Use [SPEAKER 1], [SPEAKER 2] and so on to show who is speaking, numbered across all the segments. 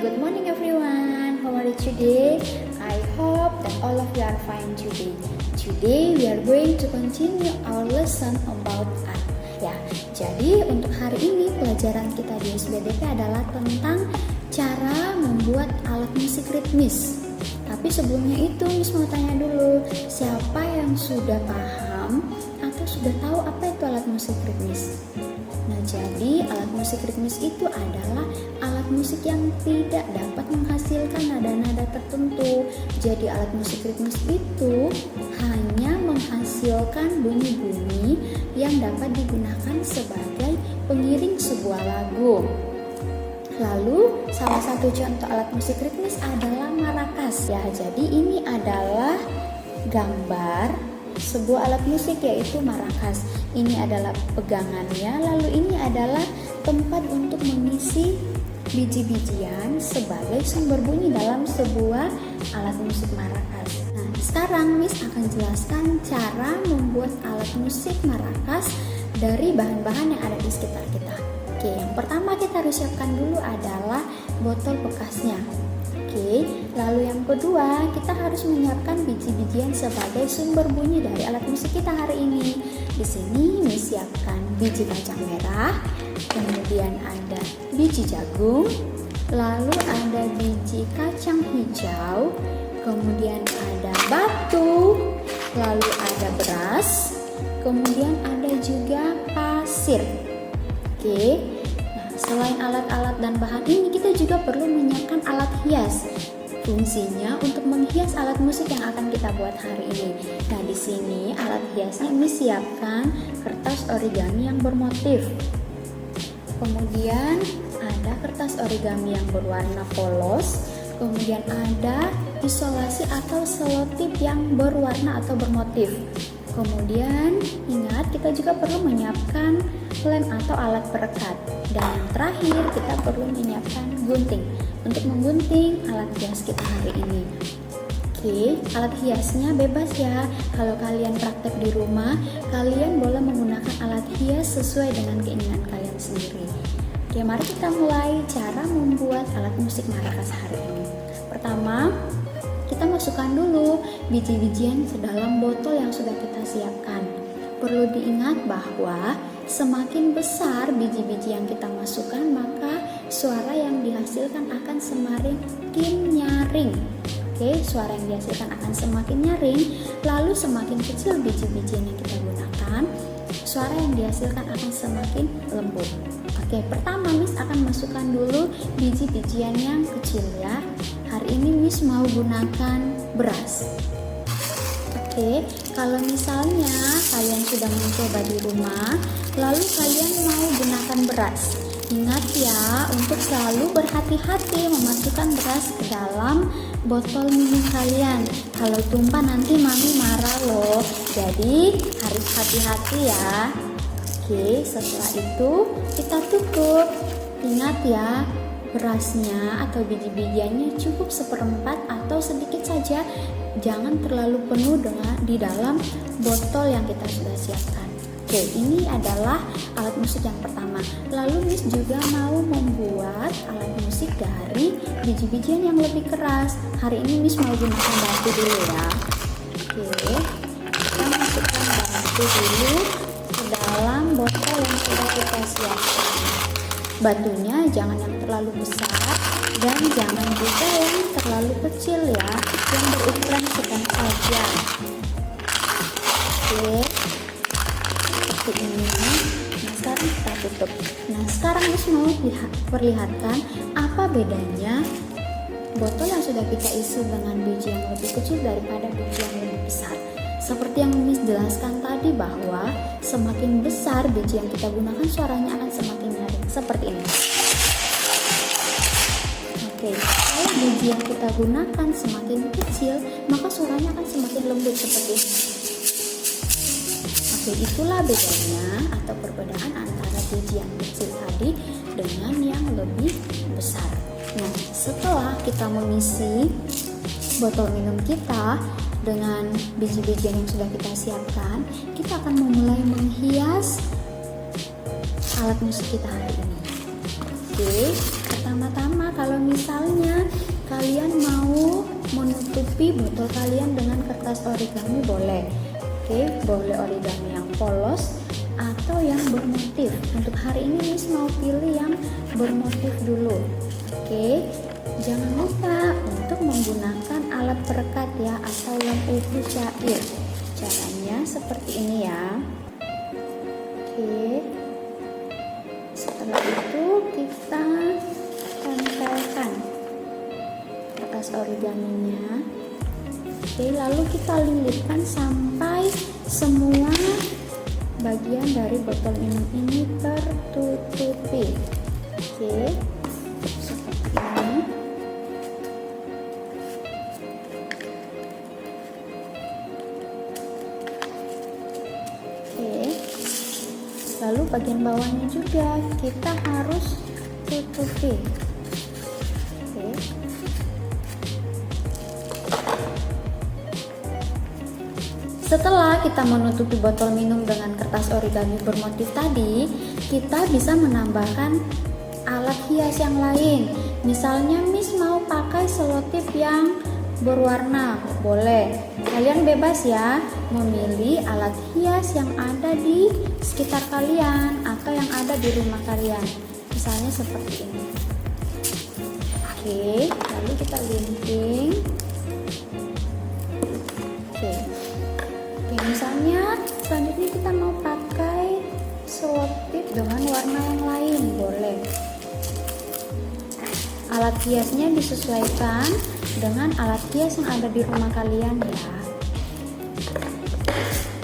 [SPEAKER 1] good morning everyone. How are you today? I hope that all of you are fine today. Today we are going to continue our lesson about art. Ya, jadi untuk hari ini pelajaran kita di SBDP adalah tentang cara membuat alat musik ritmis. Tapi sebelumnya itu Miss mau tanya dulu, siapa yang sudah paham atau sudah tahu apa itu alat musik ritmis? Nah, jadi alat musik ritmis itu adalah alat musik yang tidak dapat menghasilkan nada-nada tertentu. Jadi alat musik ritmis itu hanya menghasilkan bunyi-bunyi yang dapat digunakan sebagai pengiring sebuah lagu. Lalu salah satu contoh alat musik ritmis adalah marakas. Ya, jadi ini adalah gambar sebuah alat musik yaitu marakas. Ini adalah pegangannya, lalu ini adalah tempat untuk mengisi biji-bijian sebagai sumber bunyi dalam sebuah alat musik marakas. Nah, sekarang Miss akan jelaskan cara membuat alat musik marakas dari bahan-bahan yang ada di sekitar kita. Oke, yang pertama kita harus siapkan dulu adalah botol bekasnya. Oke, lalu yang kedua kita harus menyiapkan biji-bijian sebagai sumber bunyi dari alat musik kita hari ini. Di sini Miss siapkan biji kacang merah, kemudian ada biji jagung, lalu ada biji kacang hijau, kemudian ada batu, lalu ada beras, kemudian ada juga pasir. Oke. Selain alat-alat dan bahan ini, kita juga perlu menyiapkan alat hias. Fungsinya untuk menghias alat musik yang akan kita buat hari ini. Nah, di sini alat hiasnya Miss siapkan kertas origami yang bermotif. Kemudian ada kertas origami yang berwarna polos. Kemudian ada isolasi atau selotip yang berwarna atau bermotif. Kemudian ingat, kita juga perlu menyiapkan lem atau alat perekat. Dan yang terakhir kita perlu menyiapkan gunting untuk menggunting alat hias kita hari ini. Oke, alat hiasnya bebas ya. Kalau kalian praktek di rumah, kalian boleh menggunakan alat hias sesuai dengan keinginan kalian sendiri. Oke, mari kita mulai cara membuat alat musik marakas hari ini. Pertama, kita masukkan dulu biji-bijian ke dalam botol yang sudah kita siapkan. Perlu diingat bahwa semakin besar biji-biji yang kita masukkan, maka suara yang dihasilkan akan semakin nyaring. Oke, suara yang dihasilkan akan semakin nyaring. Lalu semakin kecil biji-bijian yang kita gunakan, suara yang dihasilkan akan semakin lembut. Oke, pertama Miss akan masukkan dulu biji-bijian yang kecil ya. Hari ini Miss mau gunakan beras. Oke, kalau misalnya kalian sudah mencoba di rumah, lalu kalian mau gunakan beras, ingat ya untuk selalu berhati-hati memasukkan beras ke dalam botol minum kalian. Kalau tumpah nanti mami marah loh, jadi harus hati-hati ya. Oke, setelah itu kita tutup. Ingat ya, berasnya atau biji-bijiannya cukup seperempat atau sedikit saja, jangan terlalu penuh di dalam botol yang kita sudah siapkan. Oke, ini adalah alat musik yang pertama. Lalu Miss juga mau membuat alat musik dari biji-bijian yang lebih keras. Hari ini Miss mau gunakan batu dulu ya. Oke, kita masukkan batu dulu ke dalam botol yang sudah kita siapkan. Batunya jangan yang terlalu besar dan jangan juga yang terlalu kecil ya, yang berukuran sedang saja. Oke, seperti ini. Nah, sekarang kita tutup. Nah, sekarang Miss mau perlihatkan apa bedanya botol yang sudah kita isi dengan biji yang lebih kecil daripada biji yang lebih besar. Seperti yang Miss jelaskan tadi bahwa semakin besar biji yang kita gunakan, suaranya akan semakin nyaring seperti ini. Oke, kalau biji yang kita gunakan semakin kecil, maka suaranya akan semakin lembut seperti ini. Oke, itulah bedanya atau perbedaan antara biji yang kecil tadi dengan yang lebih besar. Nah, setelah kita mengisi botol minum kita dengan biji-bijian yang sudah kita siapkan, kita akan memulai menghias alat musik kita hari ini. Oke, pertama pertama-tama kalau misalnya kalian mau menutupi botol kalian dengan kertas origami boleh. Oke, boleh origami yang polos atau yang bermotif. Untuk hari ini Miss mau pilih yang bermotif dulu. Oke, jangan lupa untuk menggunakan alat perekat ya, atau yang ubi cair. Caranya seperti ini ya. Oke, setelah itu kita tempelkan kertas origaminya. Oke, lalu kita lilitkan sampai semua bagian dari botol minum ini tertutupi. Oke, seperti ini. Oke, lalu bagian bawahnya juga kita harus tutupi. Oke. Setelah kita menutupi botol minum dengan kertas origami bermotif tadi, kita bisa menambahkan alat hias yang lain. Misalnya Miss mau pakai selotip yang berwarna, boleh. Kalian bebas ya memilih alat hias yang ada di sekitar kalian atau yang ada di rumah kalian. Misalnya seperti ini. Oke, lalu kita gunting. Oke. Misalnya selanjutnya kita mau pakai selotip dengan warna yang lain, boleh. Alat hiasnya disesuaikan dengan alat hias yang ada di rumah kalian ya.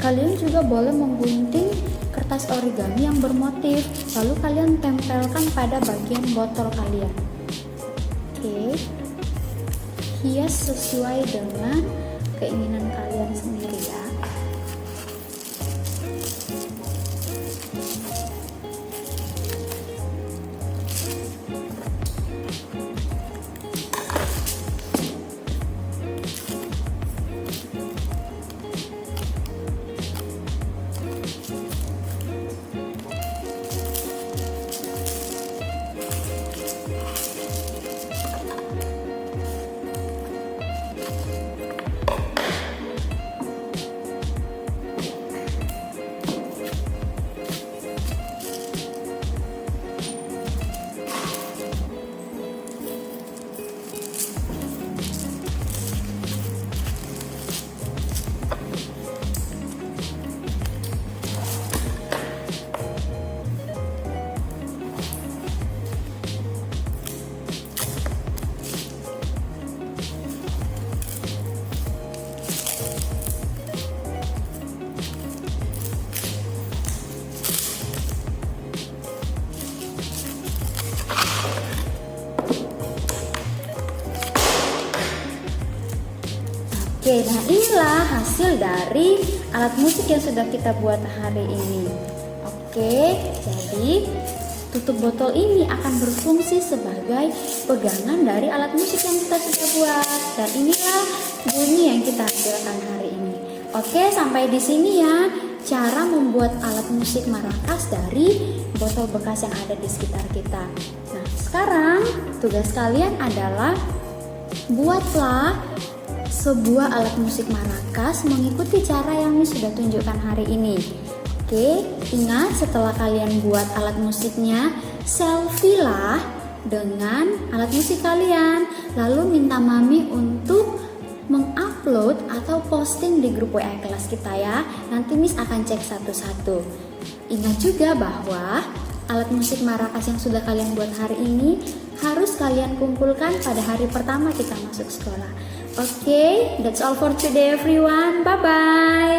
[SPEAKER 1] Kalian juga boleh menggunting kertas origami yang bermotif, lalu kalian tempelkan pada bagian botol kalian. Oke, hias sesuai dengan keinginan kalian sendiri ya. Oke, nah inilah hasil dari alat musik yang sudah kita buat hari ini. Oke, jadi tutup botol ini akan berfungsi sebagai pegangan dari alat musik yang kita sudah buat. Dan inilah bunyi yang kita hasilkan hari ini. Oke, sampai di sini ya cara membuat alat musik maracas dari botol bekas yang ada di sekitar kita. Nah, sekarang tugas kalian adalah buatlah sebuah alat musik maracas mengikuti cara yang Miss sudah tunjukkan hari ini. Oke, ingat setelah kalian buat alat musiknya, selfie lah dengan alat musik kalian. Lalu minta Mami untuk mengupload atau posting di grup WA kelas kita ya. Nanti Miss akan cek satu-satu. Ingat juga bahwa alat musik maracas yang sudah kalian buat hari ini harus kalian kumpulkan pada hari pertama kita masuk sekolah. Okay, that's all for today everyone. Bye-bye.